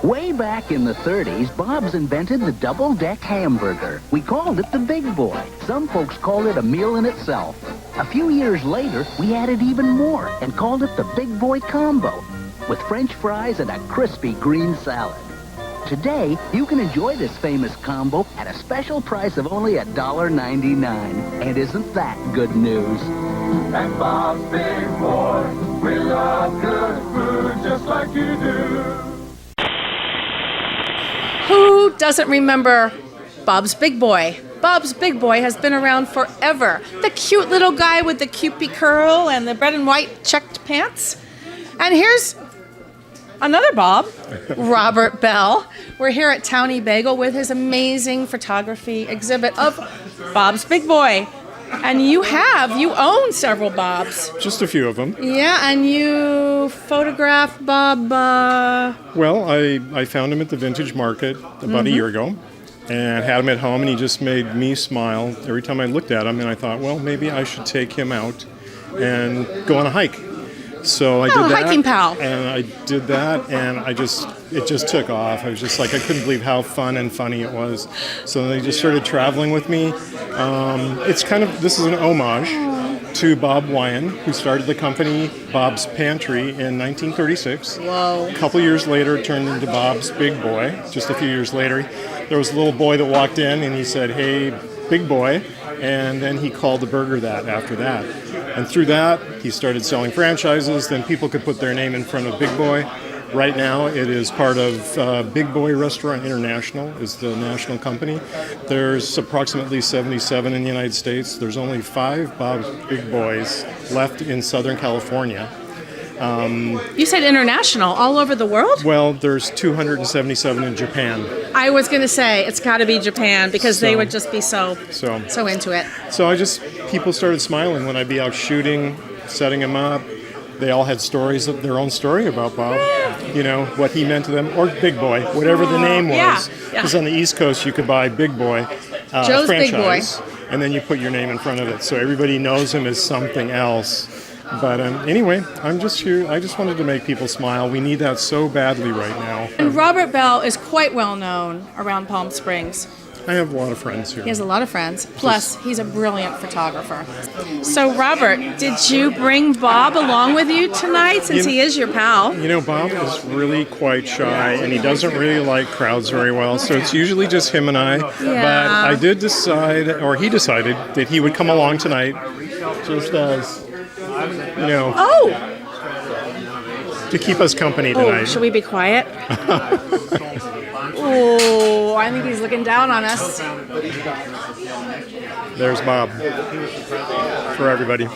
Way back in the 30s, Bob's invented the double-deck hamburger. We called it the Big Boy. Some folks called it a meal in itself. A few years later, we added even more and called it the Big Boy Combo, with French fries and a crispy green salad. Today, you can enjoy this famous combo at a special price of only $1.99. And isn't that good news? At Bob's Big Boy, we love good food just like you do. Who doesn't remember Bob's Big Boy? Bob's Big Boy has been around forever. The cute little guy with the cupid curl and the red and white checked pants. And here's another Bob, Robert Bell. We're here at Townie Bagel with his amazing photography exhibit of Bob's Big Boy. And you own several Bobs. Just a few of them. Yeah, and you photographed Bob. Well, I found him at the Vintage Market about a year ago and had him at home, and he just made me smile every time I looked at him, and I thought, well, maybe I should take him out and go on a hike. So I did that. Hiking pal. And I did that, and it just took off. I was just like, I couldn't believe how fun and funny it was. So they just started traveling with me. This is an homage to Bob Wyan, who started the company Bob's Pantry in 1936. Whoa. A couple years later, it turned into Bob's Big Boy. Just a few years later, there was a little boy that walked in, and he said, "Hey, Big Boy," and then he called the burger that after that. And through that, he started selling franchises. Then people could put their name in front of Big Boy. Right now, it is part of Big Boy Restaurant International, is the national company. There's approximately 77 in the United States. There's only 5 Bob's Big Boys left in Southern California. You said international, all over the world? Well, there's 277 in Japan. I was going to say, it's got to be Japan, because they would just be so into it. So people started smiling when I'd be out shooting, setting them up. They all had their own story about Bob, what he meant to them, or Big Boy, whatever the name was. Because on the East Coast, you could buy Big Boy, Joe's franchise, Big Boy, and then you put your name in front of it, so everybody knows him as something else. But anyway, I'm just here. I just wanted to make people smile. We need that so badly right now. And Robert Bell is quite well known around Palm Springs. I have a lot of friends here. He has a lot of friends. Plus, he's a brilliant photographer. So, Robert, did you bring Bob along with you tonight, since he is your pal? Bob is really quite shy, and he doesn't really like crowds very well, so it's usually just him and I. Yeah. But I did decide, or he decided, that he would come along tonight, just as, to keep us company tonight. Oh, should we be quiet? Oh, I think he's looking down on us. There's Bob for everybody.